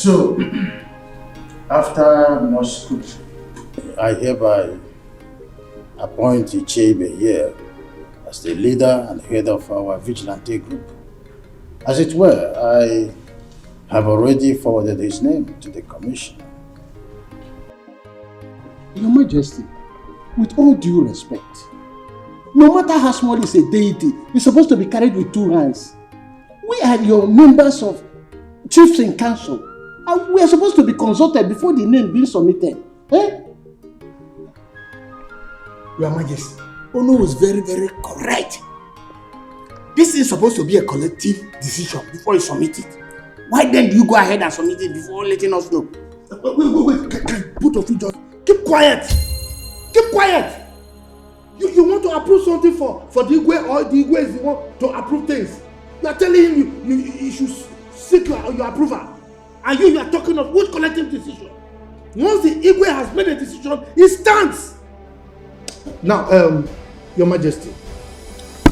So, after much scrutiny, I hereby appoint Ichebe here as the leader and head of our vigilante group. As it were, I have already forwarded his name to the commission. Your Majesty, with all due respect, no matter how small is a deity, it's supposed to be carried with two hands. We are your members of chiefs in council, and we are supposed to be consulted before the name being submitted. Eh? Your Majesty, Ono was very, very correct. This is supposed to be a collective decision before you submit it. Why then do you go ahead and submit it before letting us know? Wait. Both of you just keep quiet. Keep quiet. You want to approve something for the Igwe, or the Igwe is the one to approve things. You are telling him you should seek your approval. And you are talking of which collective decision? Once the Igwe has made a decision, it stands. Now, Your Majesty,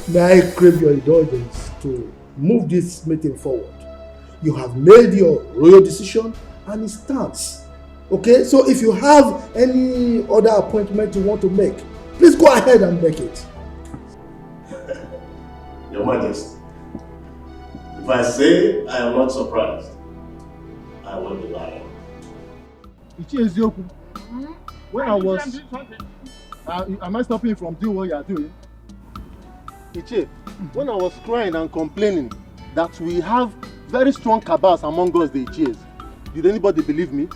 may I crave your indulgence to move this meeting forward. You have made your royal decision and it stands. Okay, so if you have any other appointment you want to make, please go ahead and make it. Your Majesty, if I say I am not surprised, I will be lying. When I was... am I stopping you from doing what you are doing? Ichie, when I was crying and complaining that we have very strong cabals among us, the Ichies, did anybody believe me?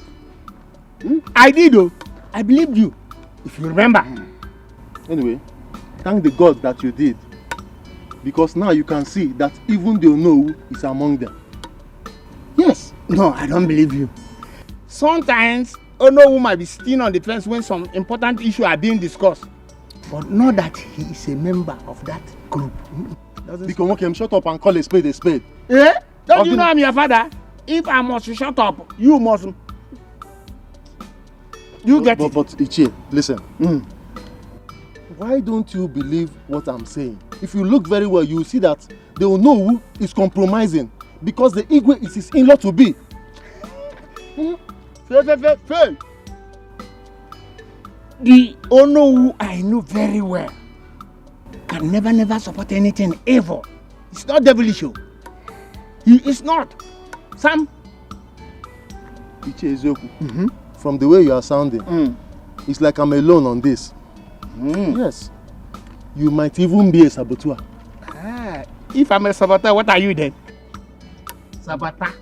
I did, though. I believed you, if you remember. Anyway, thank the God that you did. Because now you can see that even the Onowu is among them. Yes. No, I don't believe you. Sometimes Onowu might be sitting on the fence when some important issues are being discussed. But not that he is a member of that group. Because okay, shut up and call a spade a spade. Eh? Don't you know I'm your father? If I must shut up, you must. You get it. But Ichie, listen. Why don't you believe what I'm saying? If you look very well, you will see that the Onowu is compromising because the Igwe is his in-law to be. Fail. The Onowu I know very well can never support anything evil. It's not devilish. He is not. Sam. Ichie Ezoku, from the way you are sounding, it's like I'm alone on this. Yes. You might even be a saboteur. If I'm a saboteur, what are you then? Saboteur.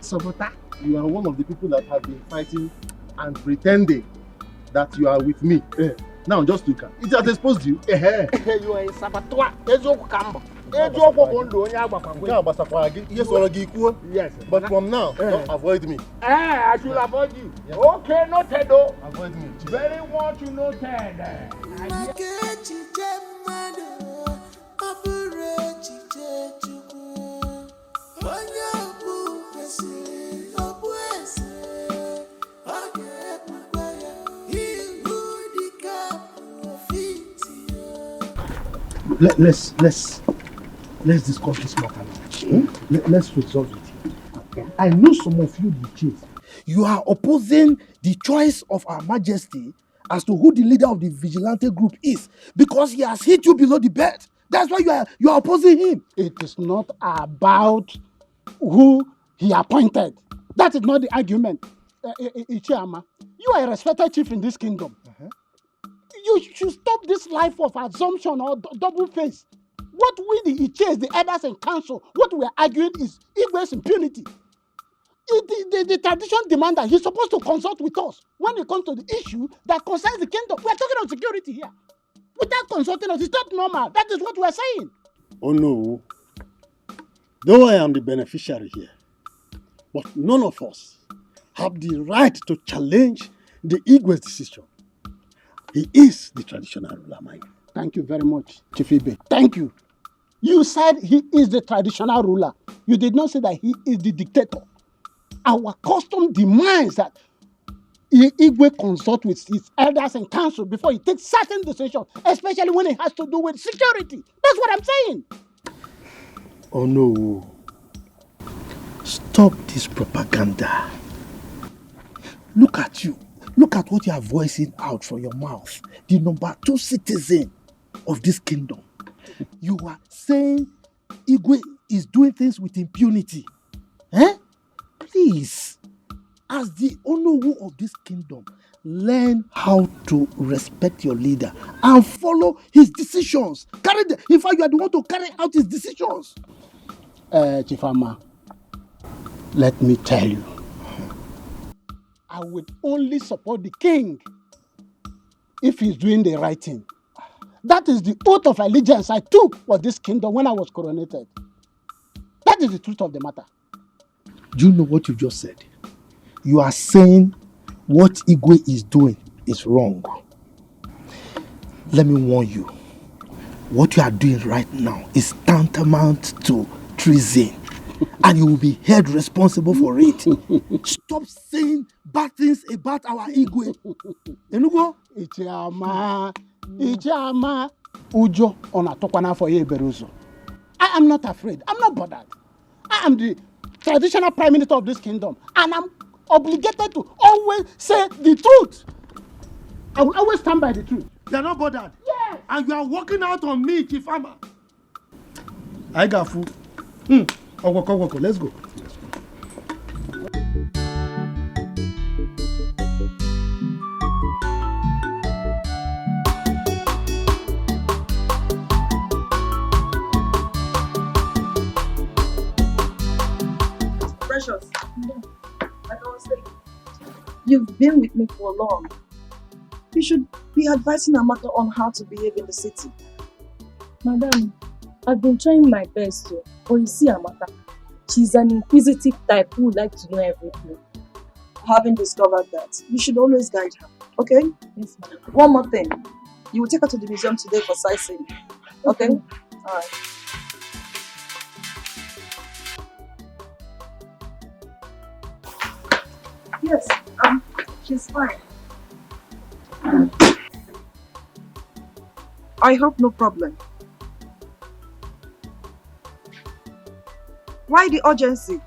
Saboteur. You are one of the people that have been fighting and pretending that you are with me. Now just look at it. It has exposed you. You are a saboteur. Yes. But from now, don't avoid me. I should avoid you. Yes. Okay, noted though. Avoid me. Very much noted. Let's discuss this matter now. Let's resolve it. Okay. I know some of you, the chief. You are opposing the choice of Her Majesty as to who the leader of the vigilante group is because he has hit you below the belt. That's why you are opposing him. It is not about who he appointed. That is not the argument. Ichiama, you are a respected chief in this kingdom. You should stop this life of assumption or double face. What we the Ichies, the elders and council, what we are arguing is Igwe's impunity. The tradition demands that he's supposed to consult with us when it comes to the issue that concerns the kingdom. We are talking about security here. Without consulting us, it's not normal. That is what we are saying. Oh no. Though I am the beneficiary here, but none of us have the right to challenge the Igwe's decision. He is the traditional ruler, Mike. Thank you very much, Chief Ibe. Thank you. You said he is the traditional ruler. You did not say that he is the dictator. Our custom demands that Igwe consult with his elders and council before he takes certain decisions, especially when it has to do with security. That's what I'm saying. Oh no. Stop this propaganda. Look at you. Look at what you are voicing out from your mouth. The number 2 citizen of this kingdom. You are saying Igwe is doing things with impunity. Eh? Please, as the Onowu of this kingdom, learn how to respect your leader and follow his decisions. In fact, you are the one to carry out his decisions. Chifama, let me tell you, I will only support the king if he's doing the right thing. That is the oath of allegiance I took for this kingdom when I was coronated. That is the truth of the matter. Do you know what you just said? You are saying what Igwe is doing is wrong. Let me warn you. What you are doing right now is tantamount to treason. And you will be held responsible for it. Stop saying bad things about our Igwe. Enugo? Ichama. Ujo onatokwana for Yeberuzo. I am not afraid. I'm not bothered. I am the traditional prime minister of this kingdom. And I'm obligated to always say the truth. I will always stand by the truth. You are not bothered? Yes. And you are working out on me, Chifama. I got food. Oko, let's go. Precious, like I was saying, you've been with me for long. You should be advising Amaka on how to behave in the city. Madam, I've been trying my best to, but you see Amaka, she's an inquisitive type who would like to know everything. Having discovered that, you should always guide her, okay? Yes, madam. One more thing, you will take her to the museum today for sightseeing, okay? Alright. Yes, she's fine. I hope no problem. Why the urgency?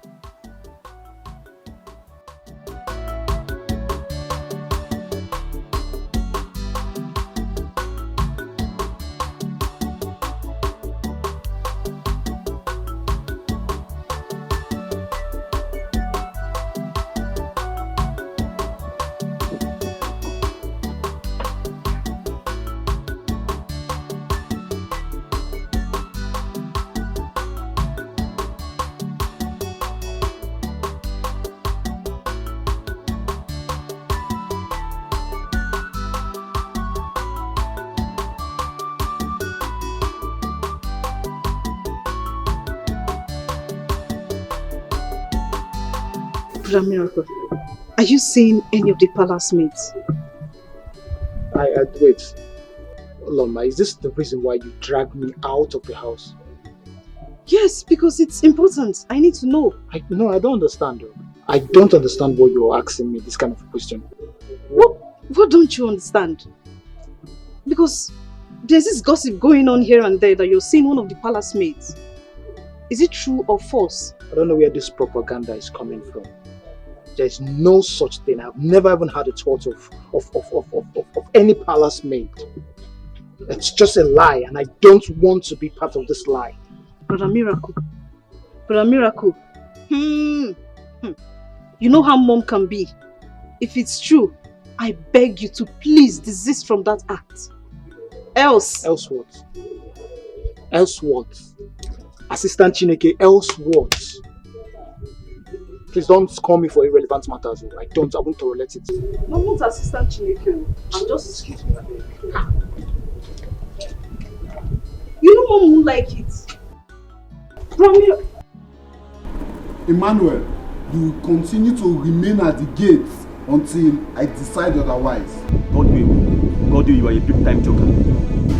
Miracle, are you seeing any of the palace mates? Wait. Loma, is this the reason why you dragged me out of the house? Yes, because it's important. I need to know. No, I don't understand. I don't understand why you're asking me this kind of question. What don't you understand? Because there's this gossip going on here and there that you're seeing one of the palace mates. Is it true or false? I don't know where this propaganda is coming from. There's no such thing. I've never even had a thought of any palace maid. It's just a lie, and I don't want to be part of this lie. Brother Miracle. You know how mom can be. If it's true, I beg you to please desist from that act. Else what? Else what? Assistant Chineke, else what? Please don't call me for irrelevant matters. I won't tolerate it. I'm not Assistant Chineke. I'm just... Excuse me. You know mom won't like it. Emmanuel, you will continue to remain at the gate until I decide otherwise. Godwin, you are a big-time joker.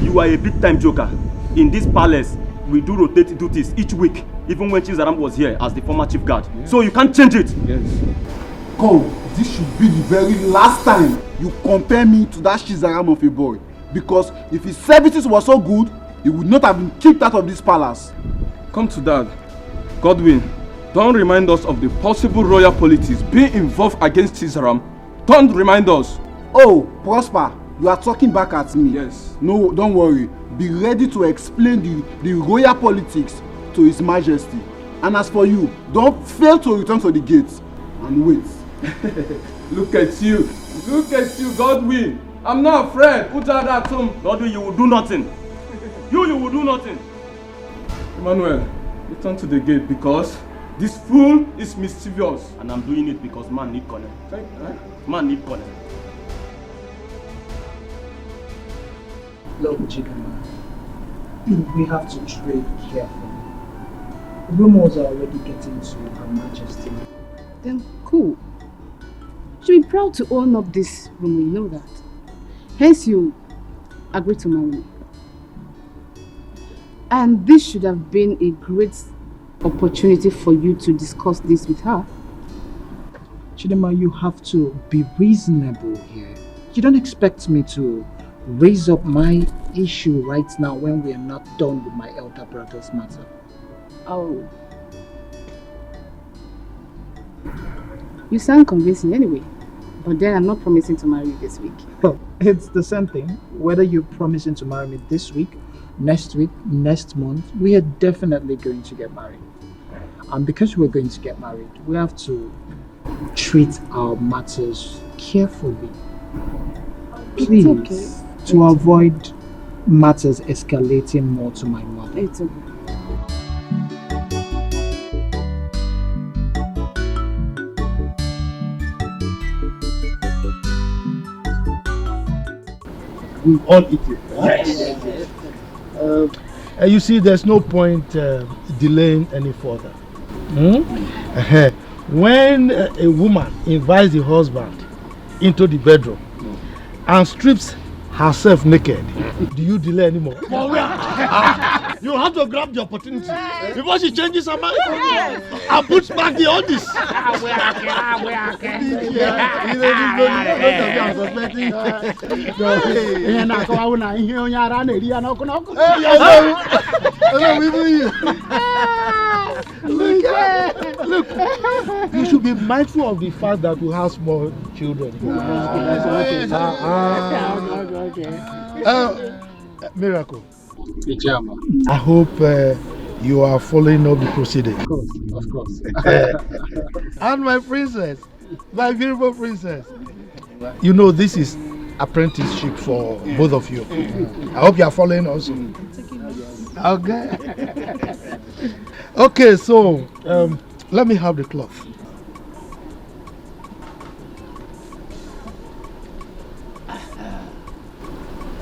You are a big-time joker. In this palace, we do rotate duties each week, even when Chizaram was here as the former chief guard. Yeah. So you can't change it. Yes. Come, this should be the very last time you compare me to that Chizaram of a boy. Because if his services were so good, he would not have been kicked out of this palace. Come to that. Godwin, Don't remind us of the possible royal politics being involved against Caesaram. Don't remind us. Oh, Prosper, you are talking back at me. Yes. No, don't worry. Be ready to explain the royal politics to His Majesty. And as for you, don't fail to return to the gates and wait. Look at you. Look at you, Godwin. I'm not afraid. Godwin, you will do nothing. You will do nothing. Emmanuel, return to the gate because this fool is mischievous. And I'm doing it because man need connect. Man need connect. Look, Chidama, we have to trade carefully. Rumors are already getting to Her Majesty. Then cool. She'll be proud to own up this rumor, you know that. Hence you agree to marry me. And this should have been a great opportunity for you to discuss this with her. Chidama, you have to be reasonable here. You don't expect me to raise up my issue right now when we are not done with my elder brother's matter. Oh. You sound convincing anyway. But then I'm not promising to marry you this week. Well, it's the same thing. Whether you're promising to marry me this week, next month, we are definitely going to get married. And because we're going to get married, we have to treat our matters carefully. Please, okay. To avoid matters escalating more to my mother. It's okay. We all eat it. Yes. You see, there's no point delaying any further. When a woman invites the husband into the bedroom and strips herself naked, do you delay anymore? You have to grab the opportunity before she changes her mind and puts back the oldies. Look, you should be mindful of the fact that we have small children. Miracle. I hope you are following up the proceeding. Of course. And my princess, my beautiful princess. You know this is apprenticeship for both of you. I hope you are following also. Okay. Okay, so let me have the cloth.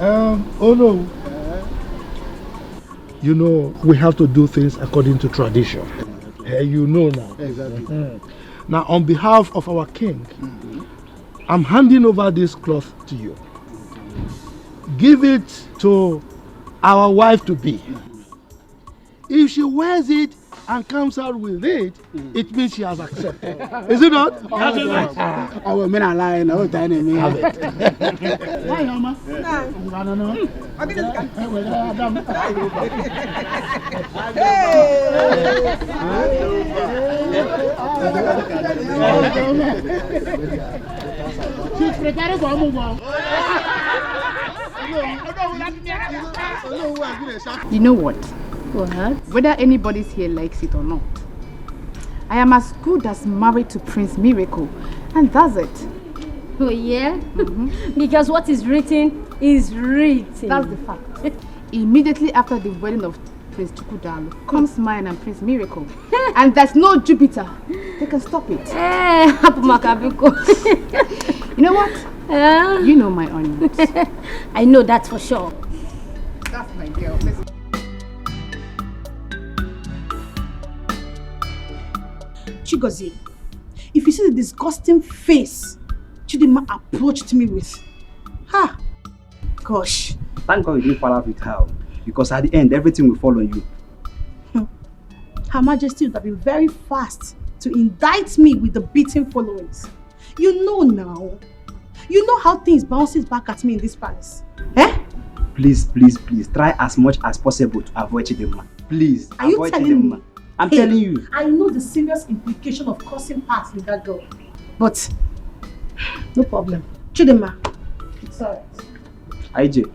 Oh no. You know, we have to do things according to tradition. You know now. Exactly. Now, on behalf of our king, I'm handing over this cloth to you. Give it to our wife to be. If she wears it and comes out with it, it means she has accepted. Is it not? Have it. Hi, Mama. She's preparing for a move on. You know what? What? Whether anybody's here likes it or not, I am as good as married to Prince Miracle, and that's it. Oh yeah? Because what is written is written. That's the fact. Immediately after the wedding of Prince Chukwudalo comes mine and Prince Miracle. And there's no Jupiter. They can stop it. You know what? You know my onions. I know that for sure. That's my girl. Listen. Chigozie, if you see the disgusting face Chidima approached me with, gosh. Thank God you didn't fall out with her, because at the end, everything will fall on you. Her Majesty would have been very fast to indict me with the beating followings. You know now. You know how things bounces back at me in this palace. Please, please, please, try as much as possible to avoid Chidima. Please, are you telling me I'm telling you. I know the serious implication of causing parts with that girl. But, no problem. Chidema, it's alright. IJ.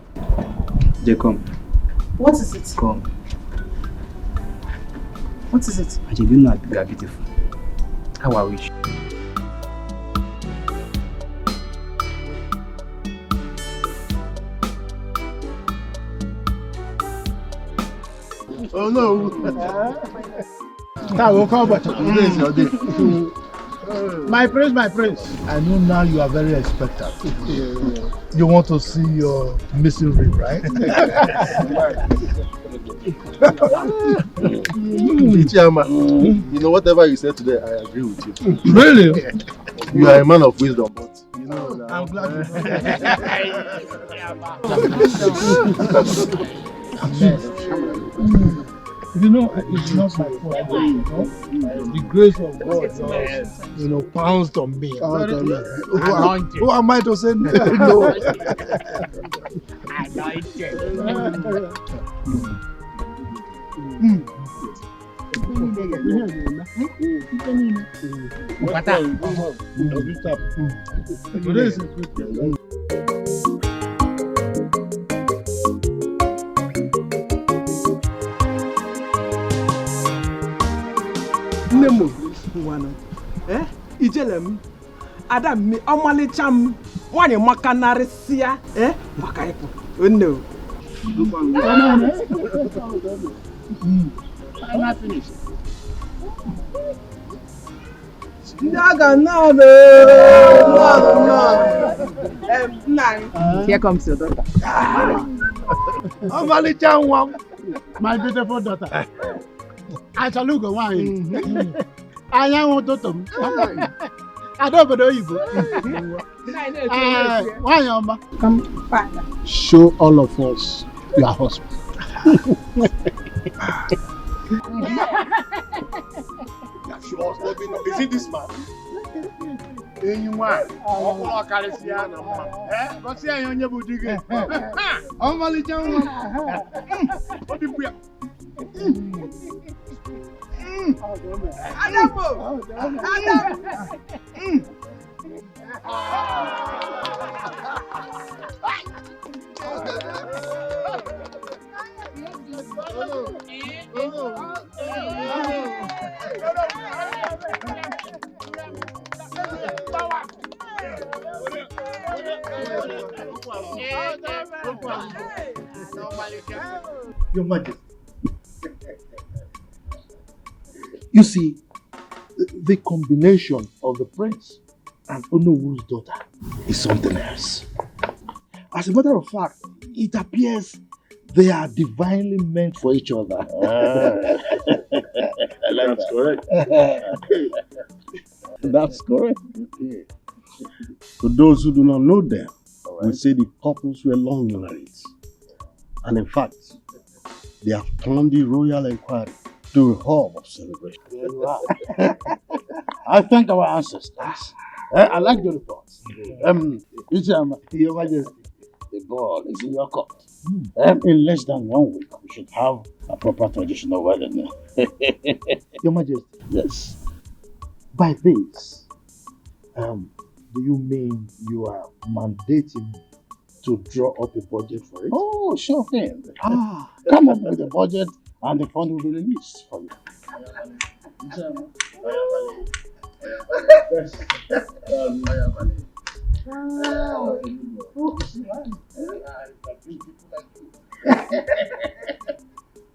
Jay, come. What is it? Come. What is it? IJ, do you know you are beautiful? How I wish. Oh no! Now we'll come back. Today is your day. My prince. I know now you are very expectant. You want to see your missing rib, right? Ichiyama, you know whatever you said today, I agree with you. Really? You are a man of wisdom, but you know now. I'm glad You know, it's not my fault. The grace of God, pounced on me. Who am I to say no? Today is a good day. Nemo, Ijelem, Adam, Omalicham, one in Macanarisia, Makaipo. Oh no. I'm not finished. No. Here comes your daughter. Omalicham, my beautiful daughter. I shall look at wine. I am to them. I don't know you. Why, come back. Show all of us your husband. Is it this man? Anyone? Oh, Caliciana. What's the on your boutique? Oh, Malijan. What did we? Your Majesty. You see, the combination of the prince and Onowu's daughter is something else. As a matter of fact, it appears they are divinely meant for each other. That's correct. That's correct. Okay. For those who do not know them, we say the couples were long married. And in fact, they have turned the royal inquiry to a hub of celebration. I thank our ancestors. I like the reports. Your Majesty, the ball is in your court. In less than 1 week, we should have a proper traditional wedding. Your Majesty. Yes. By this, do you mean you are mandating to draw up a budget for it? Oh, sure thing. Come up with a budget and the fund will be released for you.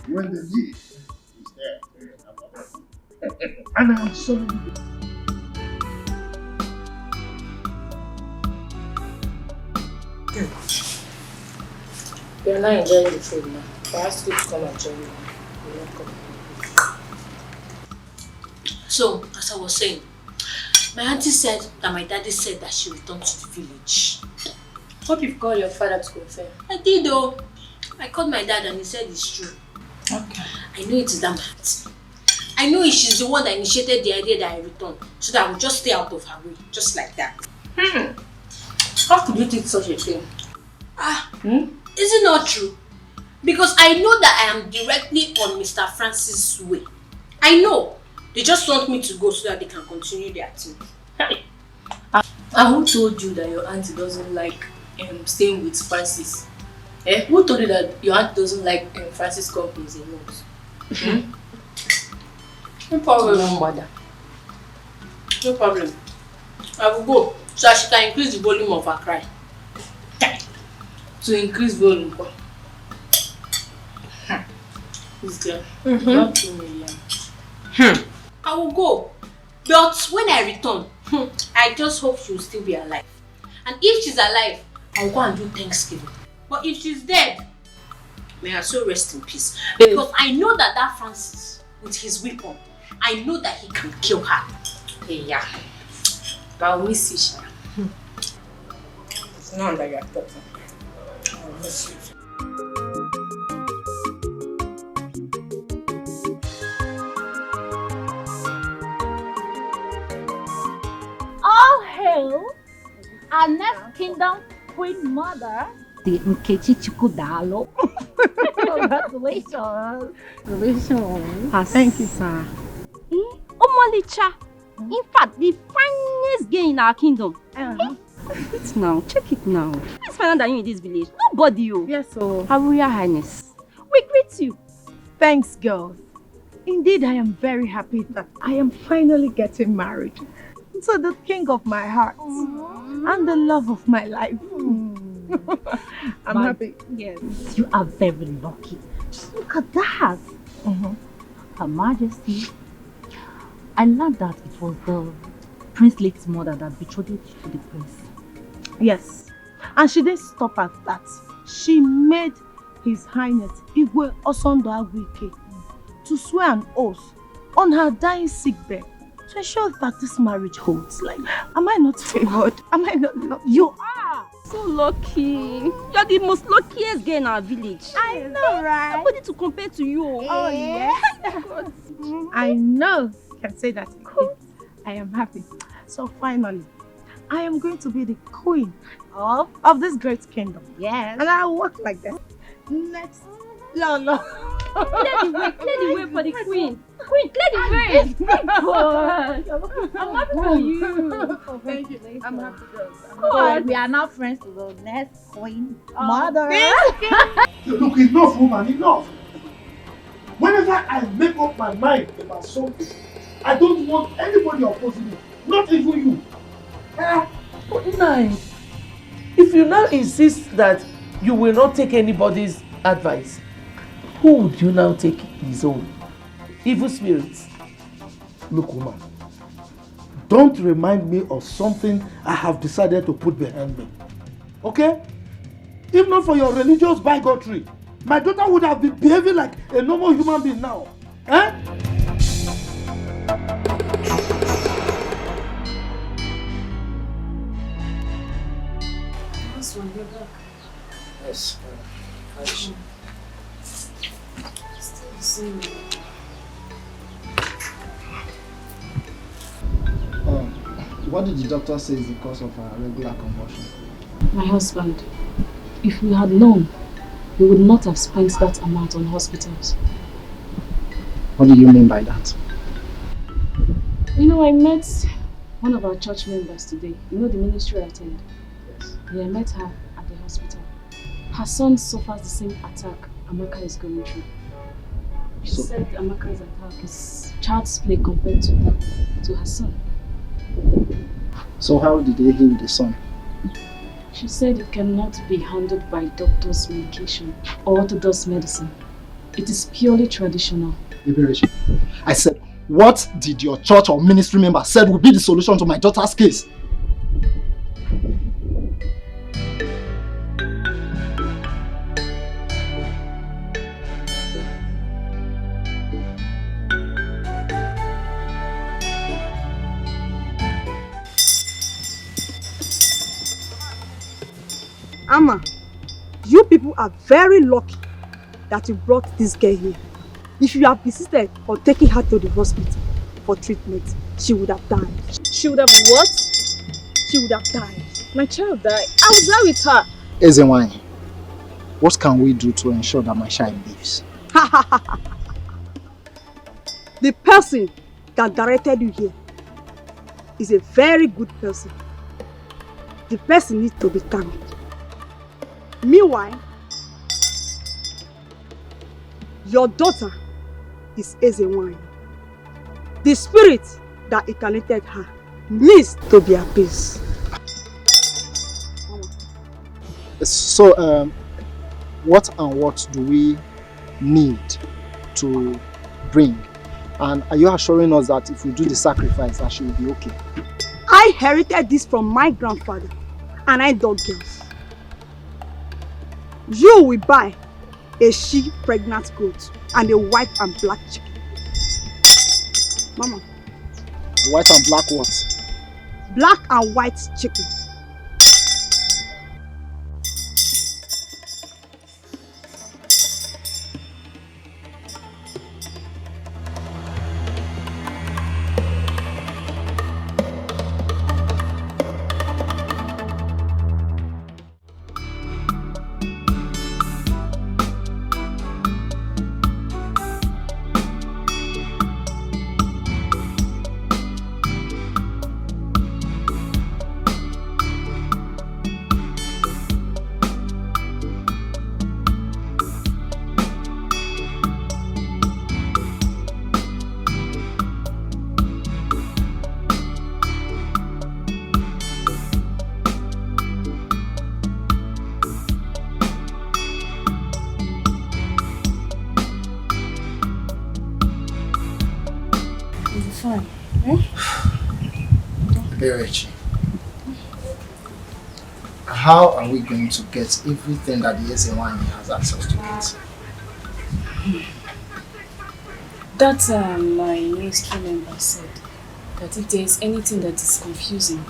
When the need is there, and I'm sorry. You're not enjoying the food now. Perhaps you come and join me. You're not coming. So, as I was saying, my auntie said that my daddy said that she returned to the village. Hope you've called your father to confirm. I did though. I called my dad and he said it's true. Okay. I know it is that my auntie. I know she's the one that initiated the idea that I returned, so that I would just stay out of her way, just like that. How could you think such a thing? Is it not true? Because I know that I am directly on Mr. Francis' way. I know. They just want me to go so that they can continue their team. And who told you that your auntie doesn't like staying with Francis? Who told you that your aunt doesn't like Francis companies a lot? No problem. No problem. I will go so that she can increase the volume of her cry. To increase volume. This girl. I will go. But when I return, I just hope she will still be alive. And if she's alive, I will go and do Thanksgiving. But if she's dead, may her soul rest in peace. Because I know that Francis, with his weapon, I know that he can kill her. Yeah. But I'll miss you, Shana. It's not that you're talking. I'll miss you. All hail our next kingdom queen mother, the Nkechi Chukudalo. Congratulations. Congratulations. Thank you, sir. Omolicha. In fact, the finest girl in our kingdom. It's now. Check it now. It's finer than you in this village. Nobody. Yes, sir. Her Royal Highness. We greet you. Thanks, girls. Indeed, I am very happy that I am finally getting married to the king of my heart and the love of my life. I'm happy. Yes. You are very lucky. Just look at that. Her Majesty. I learned that it was the Prince Lake's mother that betrothed you to the prince. Yes. And she didn't stop at that. She made His Highness Igwe Osondo Agwike to swear an oath on her dying sickbed to ensure that this marriage holds. Like, am I not favored? Am I not lucky? You are so lucky. You're the most luckiest girl in our village. I know, right? Nobody to compare to you. Oh, yes. I know. Can say that again. I am happy. So finally, I am going to be the queen of this great kingdom. Yes. And I will walk like that. Next. No. Clear the way for the queen. Queen, clear the way. I'm happy for you. Oh, thank you. I'm happy, girls. So we are now friends to the next queen mother. Look, enough, woman, enough. Whenever I make up my mind about something, I don't want anybody opposing me, not even you. But nine, if you now insist that you will not take anybody's advice, who would you now take his own? Evil spirits. Look, woman, don't remind me of something I have decided to put behind me. Okay? If not for your religious bigotry, my daughter would have been behaving like a normal human being now. Yes. What did the doctor say is the cause of her regular convulsion? My husband. If we had known, we would not have spent that amount on hospitals. What do you mean by that? You know, I met one of our church members today. You know the ministry I attend? Yes. Yeah, I met her at the hospital. Her son suffers the same attack Amaka is going through. She said Amaka's attack is child's play compared to her son. So how did they heal the son? She said it cannot be handled by doctor's medication or orthodox medicine. It is purely traditional. I said, what did your church or ministry member said would be the solution to my daughter's case? Amma, you people are very lucky that you brought this girl here. If you have persisted on taking her to the hospital for treatment, she would have died. She would have what? She would have died. My child died. I was there with her. Ezenwany, what can we do to ensure that my child lives? The person that directed you here is a very good person. The person needs to be thanked. Meanwhile, your daughter is Ezewine. The spirit that incarnated her needs to be appeased. So, what and what do we need to bring? And are you assuring us that if we do the sacrifice, that she will be okay? I inherited this from my grandfather, and I dog girls. You will buy a she pregnant goat and a white and black chicken. Mama. White and black what? Black and white chicken. Regina, how are we going to get everything that the Ezewine has access to it? That my ministry member said that if there is anything that is confusing,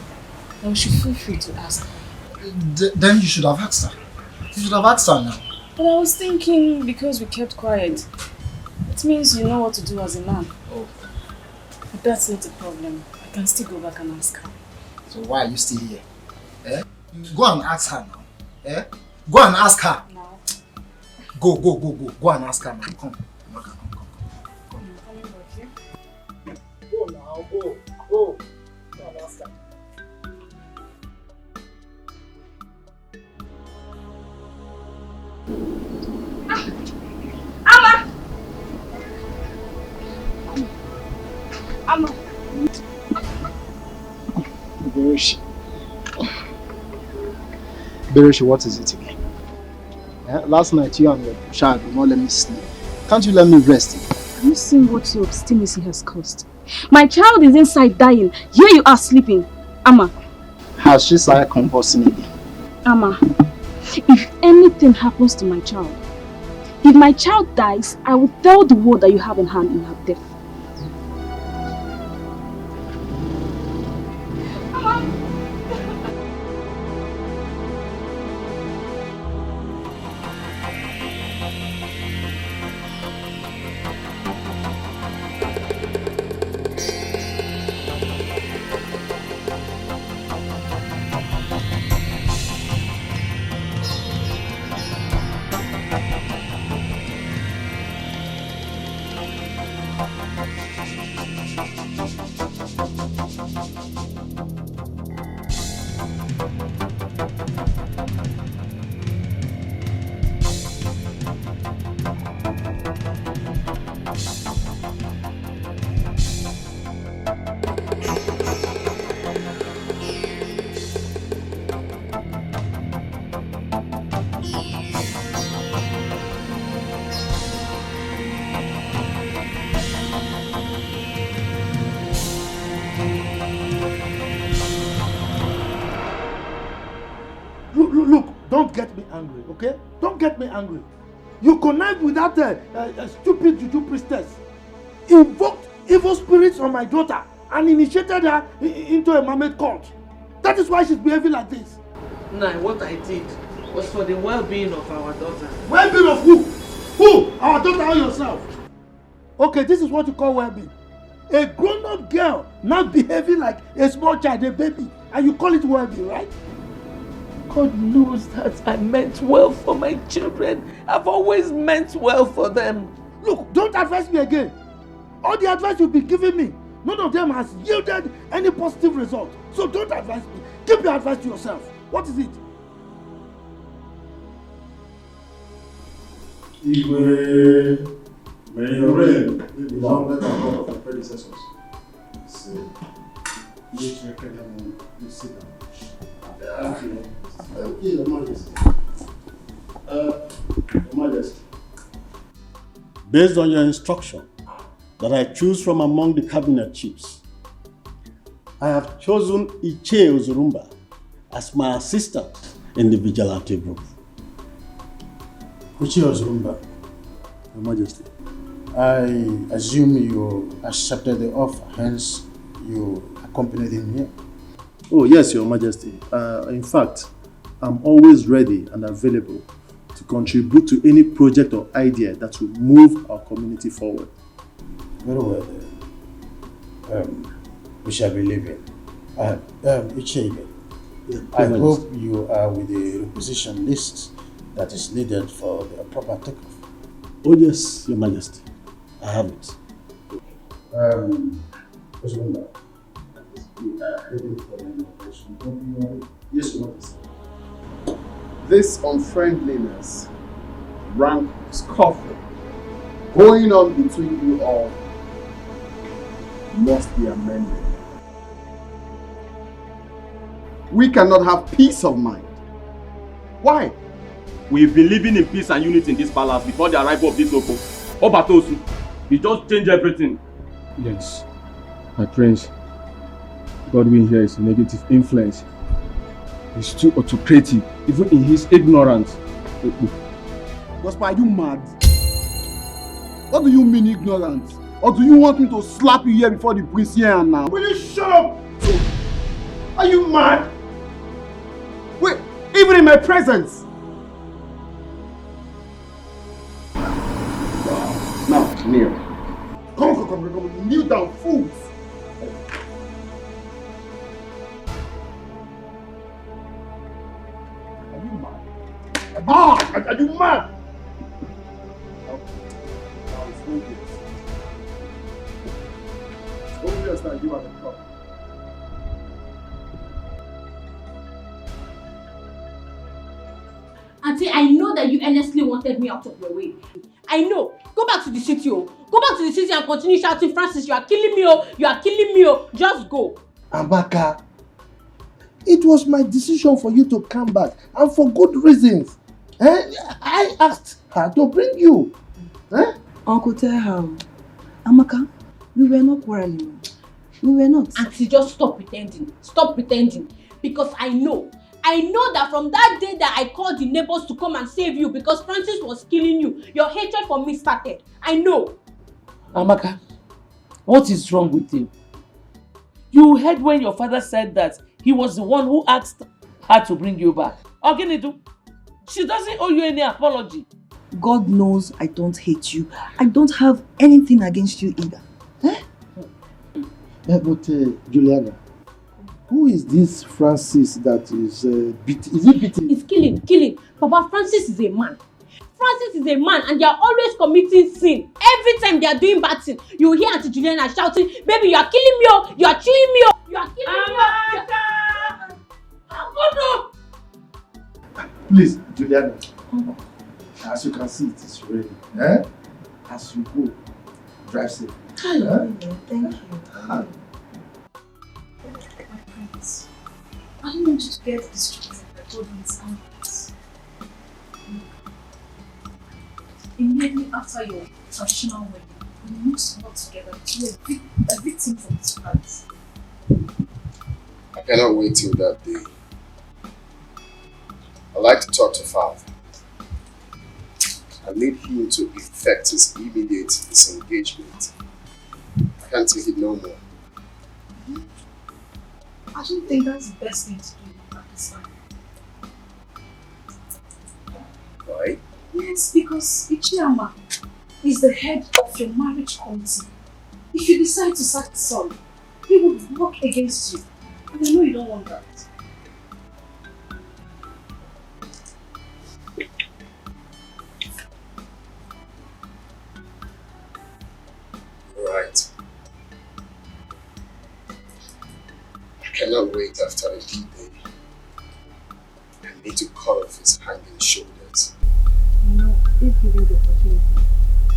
then we should feel free to ask. Then you should have asked her. You should have asked her now. But I was thinking because we kept quiet, it means you know what to do as a man. Oh. But that's not the problem. I can still go back and ask her. So why are you still here? Eh? Go and ask her now. Eh? Go and ask her. Now. Go. Go and ask her now. Come. Go now, go. Go and ask her. Amma! Bereshi, what is it again? Yeah? Last night you and your child did not let me sleep. Can't you let me rest? Have you seen what your obstinacy has caused? My child is inside dying. Here you are sleeping. Amma. Has she started convulsing again? Amma, if anything happens to my child, if my child dies, I will tell the world that you have in hand in her death. Look, don't get me angry, okay? Don't get me angry. You connived with that stupid juju priestess, invoked evil spirits on my daughter, and initiated her into a mermaid cult. That is why she's behaving like this. Nah, what I did was for the well-being of our daughter. Well-being of who? Who? Our daughter or yourself? Okay, this is what you call well-being. A grown-up girl now behaving like a small child, a baby, and you call it well-being, right? God knows that I meant well for my children. I've always meant well for them. Look, don't advise me again. All the advice you've been giving me, none of them has yielded any positive result. So don't advise me. Keep your advice to yourself. What is it? May your reign be longer than that of your predecessors. Please sit down. Thank you, Your Majesty. Your Majesty. Based on your instruction that I choose from among the cabinet chiefs, I have chosen Iche Ozurumba as my assistant in the vigilante group. Iche Ozurumba, Your Majesty. I assume you accepted the offer, hence you accompanied him here. Oh yes, Your Majesty. In fact, I'm always ready and available to contribute to any project or idea that will move our community forward. Very well. We shall be leaving. Ichebe, I hope you are with the requisition list that is needed for the proper takeoff. Oh yes, Your Majesty. I have it. Ozurumba, we are heading for the inauguration. Yes, Your Majesty. This unfriendliness, rank scuffle going on between you all must be amended. We cannot have peace of mind. Why? We've been living in peace and unity in this palace before the arrival of this Oko. Obatosu, he just changed everything. Yes, my prince. Godwin here is a negative influence. He's too autocratic, even in his ignorance. Gospa, are you mad? What do you mean ignorant? Or do you want me to slap you here before the prince here and now? Will you shut up? Are you mad? Wait, even in my presence? Now, kneel. Come, kneel down, fools. Are you mad? Are you mad? Now it's obvious. It's obvious that you are the problem. Auntie, I know that you earnestly wanted me out of your way. I know. Go back to the city, oh. Go back to the city and continue shouting, Francis, you are killing me, oh. You are killing me, oh. Just go. Amaka, it was my decision for you to come back, and for good reasons. I asked her to bring you. Uncle, tell her. Amaka, we were not quarreling. We were not. Auntie, just stop pretending. Stop pretending. Because I know that from that day that I called the neighbors to come and save you because Francis was killing you, your hatred for me started. I know. Amaka, what is wrong with you? You heard when your father said that he was the one who asked her to bring you back. Oginidu, she doesn't owe you any apology. God knows I don't hate you. I don't have anything against you either. But Juliana, who is this Francis that is beating? Is he beating? It's killing. Papa, Francis is a man. Francis is a man and they are always committing sin. Every time they are doing bad thing, you hear Auntie Juliana shouting, baby, you are killing me, oh, you are chewing me, oh, you are killing me. Please, Juliana. As you can see, it is raining. As you go, drive safe. Thank you. I don't want you to get distracted by all these angles. Immediately after your traditional wedding, we must work together to be a victim for this prize. I cannot wait till that day. I'd like to talk to Father. I need him to effect his immediate disengagement. I can't take it no more. I don't think that's the best thing to do at this time. Why? Yes, because Ichiyama is the head of your marriage committee. If you decide to sack the son, he will work against you. And I know you don't want that. Right. wait after a D-Day. I need to cut off his hanging shoulders. If given the opportunity,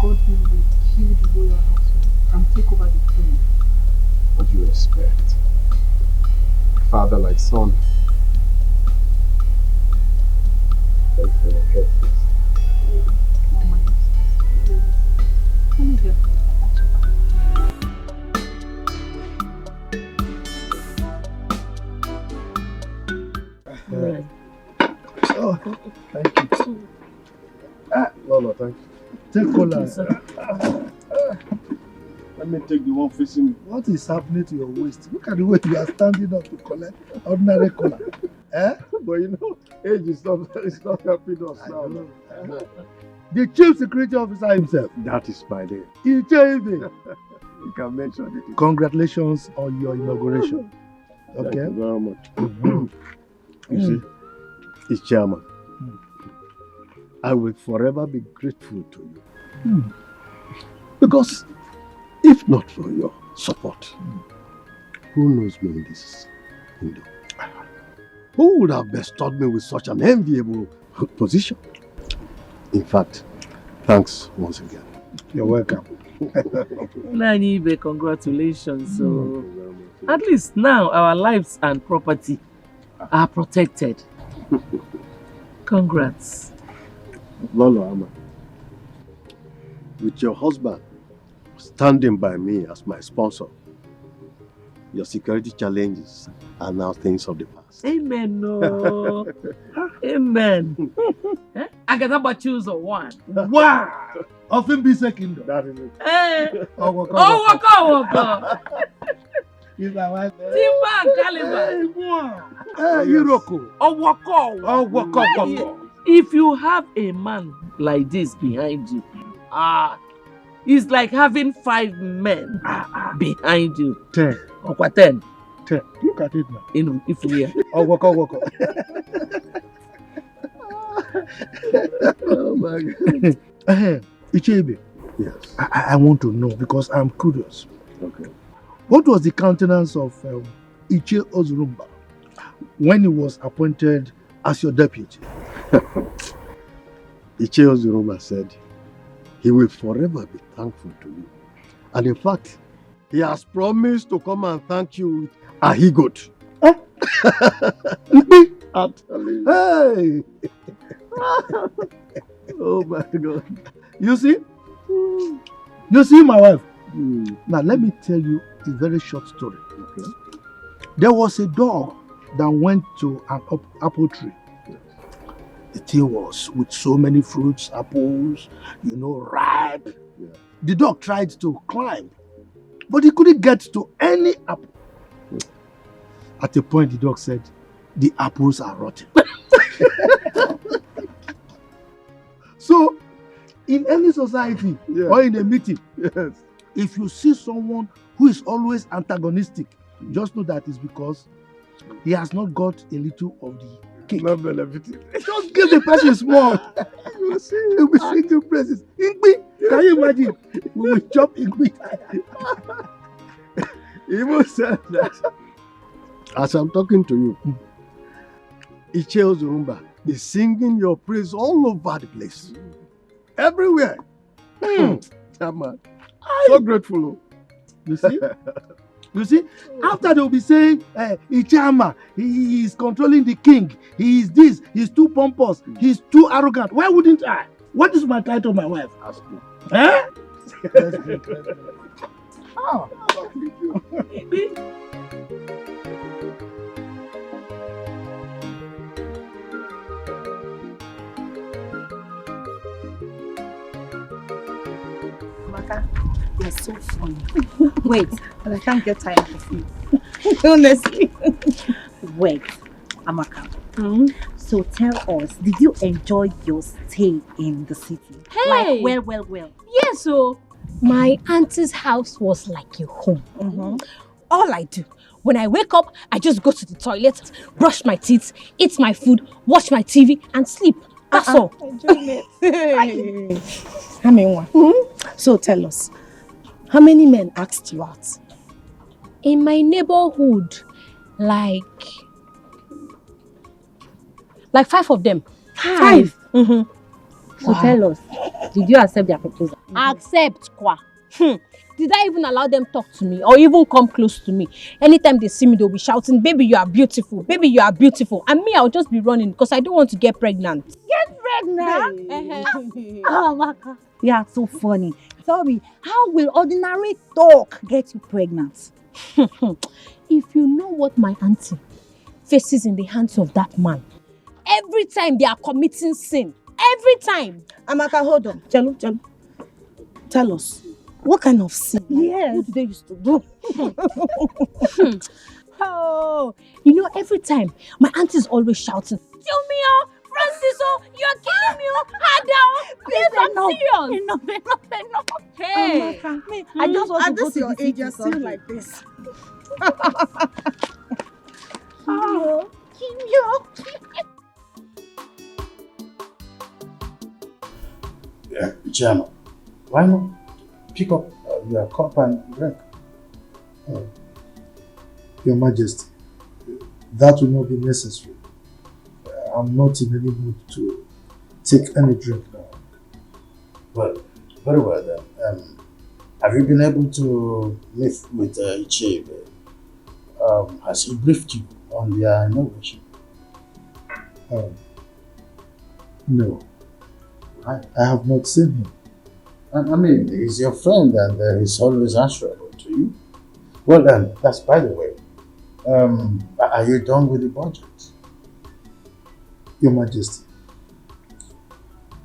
Godwin will kill the royal household and take over the throne. What do you expect? Father like son. Thanks for your help, please. Oh, thank you. No, thank you. Take cola. Let me take the one facing me. What is happening to your waist? Look at the way you are standing up to collect ordinary cola. But you know, age is not helping us now. The chief security officer himself. That is my name. Iche Ibe. You can mention it. Congratulations on your inauguration. Thank Okay. you very much. You see, it's chairman. I will forever be grateful to you. Because if not for your support, who knows me in this kingdom? Who would have bestowed me with such an enviable position? In fact, thanks once again. You're welcome. Nanibe, congratulations. So, at least now our lives and property are protected. Congrats. Lolo Ama, with your husband standing by me as my sponsor, your security challenges are now things of the past. Amen. No. Amen. I got about choose a one. Wow! Often be second. That is it. Hey. Oh, waka. He's my wife. Timba and Caliber. Hey, Hiroko. Oh, waka. If you have a man like this behind you, it's like having 5 men behind you. 10. Or 10. 10. Look at it now. If we are. Oh, waka. Oh my God. Ichebe. Yes. I want to know because I'm curious. Okay. What was the countenance of Iche Ozurumba when he was appointed as your deputy? Iche Ozurumba said he will forever be thankful to you. And in fact, he has promised to come and thank you with a he-goat. I'm telling you. Hey! Oh my God. You see? You see my wife? Now let me tell you a very short story. Okay. There was a dog that went to an apple tree. The tree was with so many fruits, apples, ripe. Yeah. The dog tried to climb, but he couldn't get to any apple. At a point, the dog said, "The apples are rotten." So, in any society or in a meeting, if you see someone who is always antagonistic, just know that it's because he has not got a little of the cake. Not benefiting. Just give the person small. You will see, he'll be singing praises. Ingbi, can you imagine? We will chop Ingbi. He even said that as I'm talking to you, Iche Ozurumba is singing your praise all over the place. Everywhere. Man. So grateful. You see? You see? After they'll be saying, Ichama, he is controlling the king. He is this. He's too pompous. He's too arrogant. Why wouldn't I? What is my title, my wife? Ask me. Eh? That's good. Oh. You're so funny. Wait, but I can't get tired of you. Honestly. Wait, Amaka. So tell us, did you enjoy your stay in the city? Hey! Like, well. Yes, so my auntie's house was like a home. All I do, when I wake up, I just go to the toilet, brush my teeth, eat my food, watch my TV, and sleep. That's all. So tell us, how many men asked you out? In my neighborhood, Like 5 of them. 5? Mm-hmm. So tell us, did you accept their proposal? Accept, kwa. Did I even allow them talk to me or even come close to me? Anytime they see me, they'll be shouting, "Baby, you are beautiful. Baby, you are beautiful." And me, I'll just be running because I don't want to get pregnant. Get pregnant? Oh, Maka, you are so funny. Tell me, how will ordinary talk get you pregnant? If you know what my auntie faces in the hands of that man, every time they are committing sin, every time. Amaka, hold on. Chalo. Tell us, what kind of sin? Yes. What they used to do? Oh, you know, every time my auntie is always shouting, "Tell me, oh, Francis, oh, you're killing me, oh, Ada, yes, I'm serious." Enough. Hey, Amaka, I just want to go to your the age, city you're still something. like this. Kimyo. Yeah, Jama, why not pick up your cup and drink? Your Majesty, that will not be necessary. I'm not in any mood to take any drink now. Well, very well then. Have you been able to meet with Ichebe? Has he briefed you on their inauguration? No, I have not seen him. I mean, he's your friend and he's always answerable to you. Well then, that's by the way. Are you done with the budget? Your Majesty,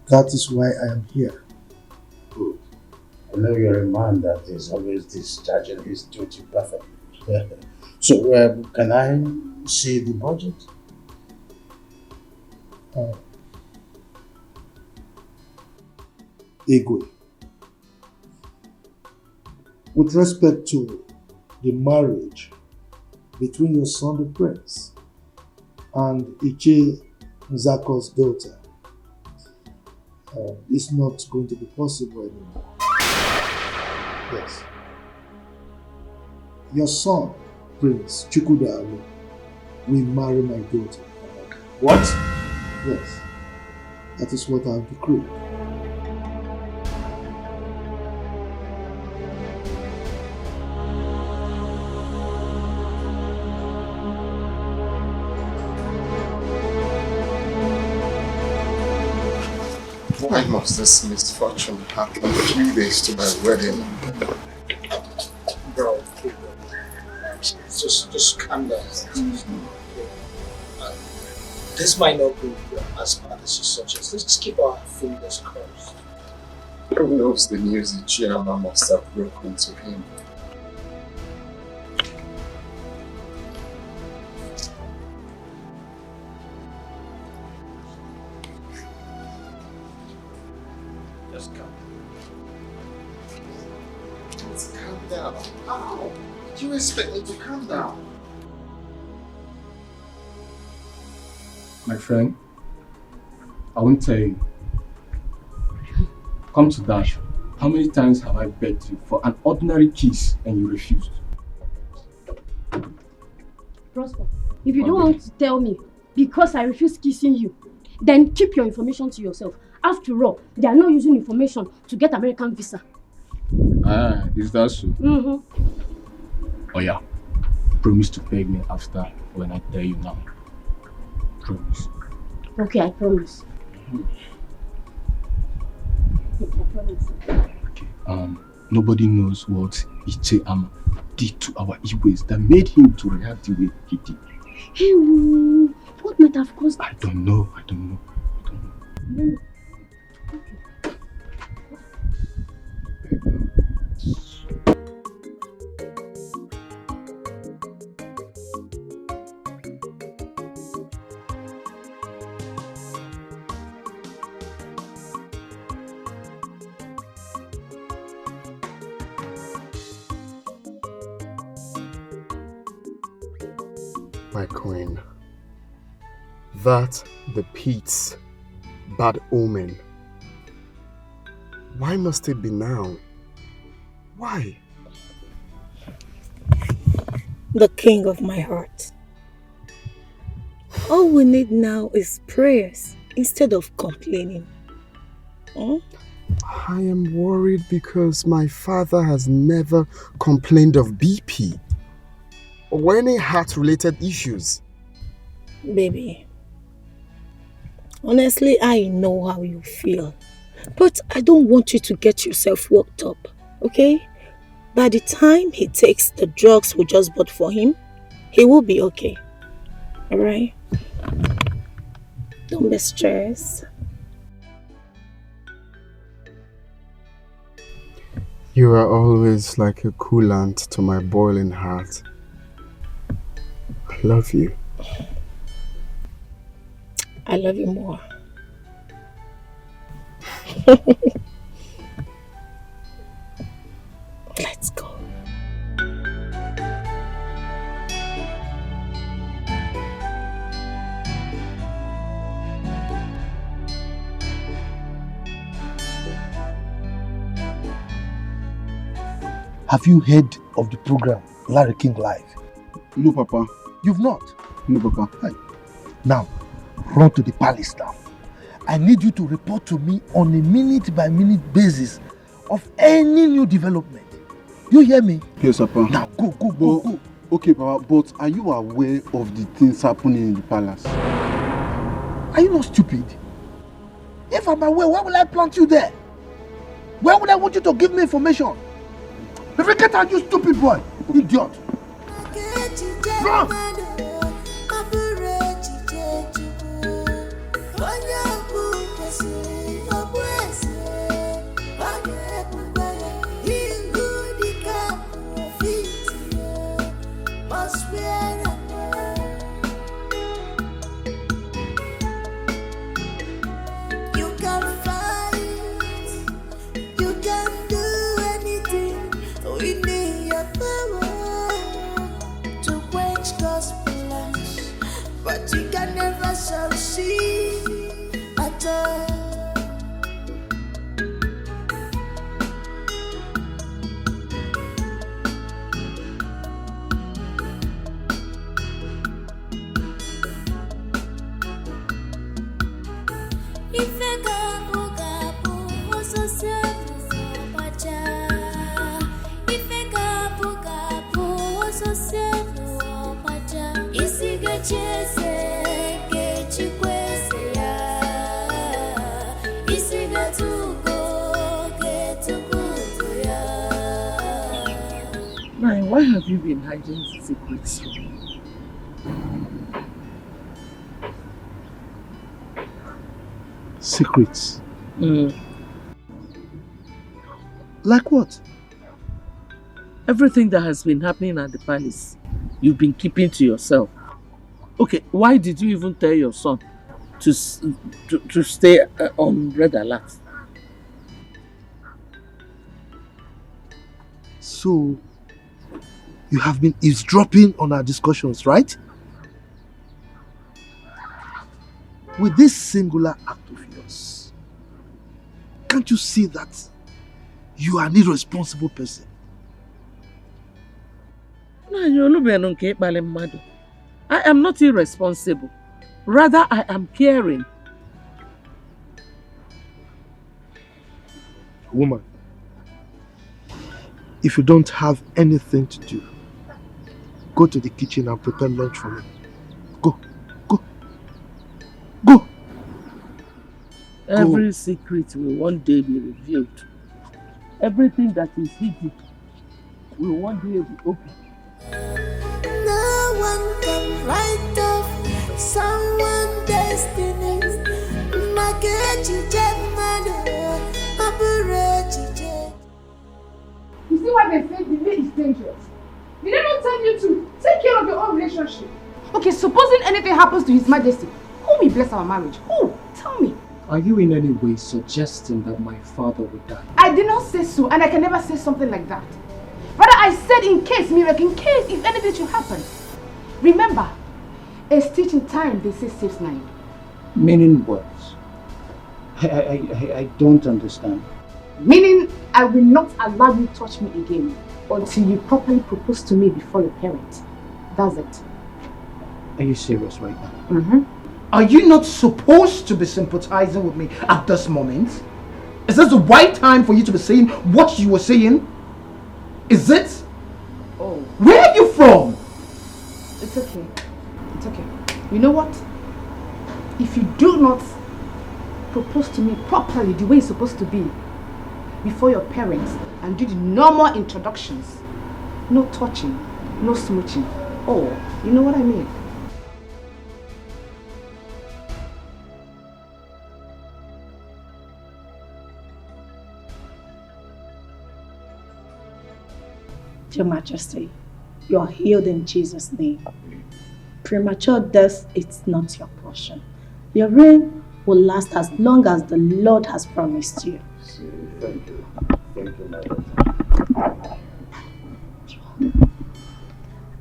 that is why I am here. Good. I know you're a man that is always discharging his duty perfectly. So, can I see the budget? Igwe, with respect to the marriage between your son the prince and Iche Nzako's daughter, it's not going to be possible anymore. Yes. Your son, Prince Chukwudalu, will marry my daughter. What? Yes. That is what I have decreed. Why must this misfortune happen 3 days to my wedding? Bro, just calm down. This might not be as bad as you suggest. Let's just keep our fingers crossed. Who knows the news Ichiyama must have broken to him? Just calm down. Let's calm down. How? Do you expect me to calm down? My friend, I won't tell you. Come to that. How many times have I begged you for an ordinary kiss and you refused? Prosper, if you don't want to tell me because I refuse kissing you, then keep your information to yourself. After all, they are not using information to get American visa. Ah, is that so? Mm-hmm. Oh yeah. Promise to beg me after when I tell you now. Promise. Okay, I promise. I promise. Okay. Nobody knows what Ichiyama did to our Igwes that made him to react the way he did. Hey, what might have caused I don't know. No. My queen, that the pit's bad omen. Why must it be now? Why? The king of my heart. All we need now is prayers instead of complaining. Hmm? I am worried because my father has never complained of BP or any heart-related issues. Baby, honestly, I know how you feel. But I don't want you to get yourself worked up, okay? By the time he takes the drugs we just bought for him, he will be okay. Alright? Don't be stressed. You are always like a coolant to my boiling heart. I love you. I love you more. Let's go. Have you heard of the program Larry King Live? No, Papa. You've not? No, Papa. Hi. Now, run to the palace now. I need you to report to me on a minute-by-minute basis of any new development. You hear me? Yes, Papa. Now, go. Okay, Papa, but are you aware of the things happening in the palace? Are you not stupid? If I'm aware, why will I plant you there? Where would I want you to give me information? Get out, you stupid boy! Idiot! Run! But you can never succeed at all. Why have you been hiding secrets from me? Secrets? Like what? Everything that has been happening at the palace, you've been keeping to yourself. Okay, why did you even tell your son to stay on red alert? So, you have been eavesdropping on our discussions, right? With this singular act of yours, can't you see that you are an irresponsible person? I am not irresponsible. Rather, I am caring. Woman, if you don't have anything to do, go to the kitchen and prepare lunch for me. Go. Every secret will one day be revealed. Everything that is hidden will one day be open. No one can write off someone's destiny. You see why they say delay is dangerous? Did they not tell you to take care of your own relationship? Okay, supposing anything happens to His Majesty, who will bless our marriage? Who? Tell me. Are you in any way suggesting that my father would die? I did not say so, and I can never say something like that. Rather, I said in case, miracle, in case if anything should happen. Remember, a stitch in time, they say, saves 9. Meaning what? I don't understand. Meaning, I will not allow you to touch me again until you properly propose to me before your parents. That's it. Are you serious right now? Mm-hmm. Are you not supposed to be sympathizing with me at this moment? Is this the right time for you to be saying what you were saying? Is it? Oh. Where are you from? It's okay. It's okay. You know what? If you do not propose to me properly the way it's supposed to be before your parents and do the normal introductions, no touching, no smooching. Oh, you know what I mean? Your Majesty, you are healed in Jesus' name. Premature death is not your portion. Your reign will last as long as the Lord has promised you. Thank you. Thank you, my daughter.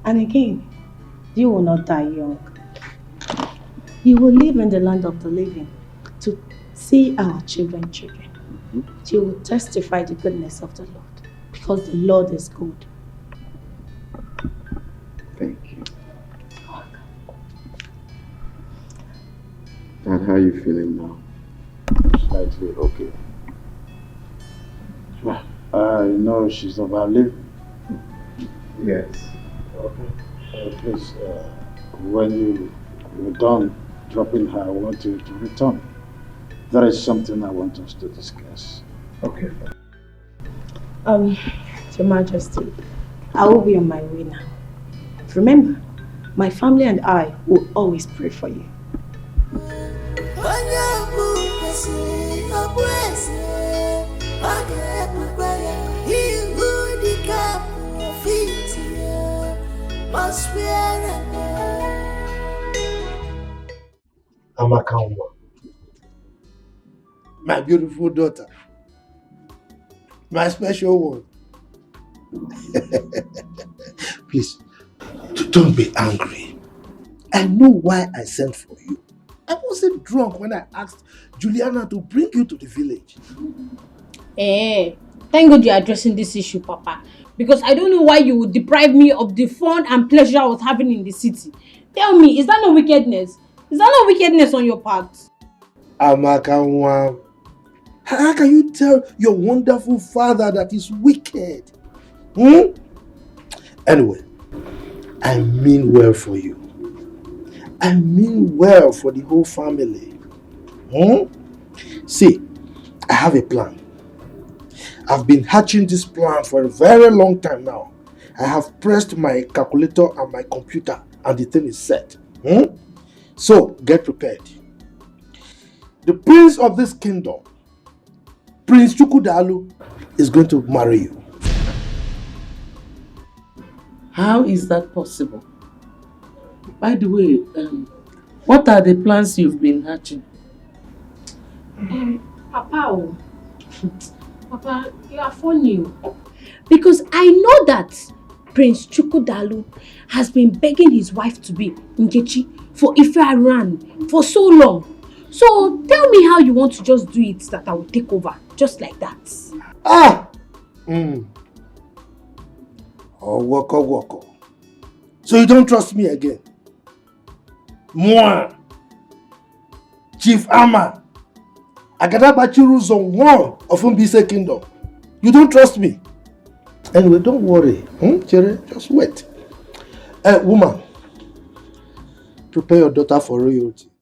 And again, you will not die young. You will live in the land of the living to see our children. You will testify the goodness of the Lord because the Lord is good. Thank you. Dad, how are you feeling now? Slightly okay. I know she's overlived. Yes. Okay. Please, when you're done dropping her, I want you to return. There is something I want us to discuss. Okay. Your Majesty, I will be on my way now. Remember, my family and I will always pray for you. Amakanwa, my beautiful daughter, my special one. Please, don't be angry. I know why I sent for you. I wasn't drunk when I asked Juliana to bring you to the village. Thank God you're addressing this issue, Papa. Because I don't know why you would deprive me of the fun and pleasure I was having in the city. Tell me, is that no wickedness? Is that no wickedness on your part? Amakanwa, how can you tell your wonderful father that he's wicked? Anyway, I mean well for you. I mean well for the whole family. See, I have a plan. I've been hatching this plan for a very long time now. I have pressed my calculator and my computer and the thing is set. So, get prepared. The prince of this kingdom, Prince Chukwudalu, is going to marry you. How is that possible? By the way, what are the plans you've been hatching? Papa, you are funny. Because I know that Prince Chukwudalu has been begging his wife to be Nkechi for Ife for so long. So tell me how you want to just do it that I will take over, just like that. Woko. So you don't trust me again? Moi, Chief Ama, Agadabachiru Zone 1 of Mbise Kingdom. You don't trust me? Anyway, don't worry. Chere, just wait. Woman, prepare your daughter for royalty.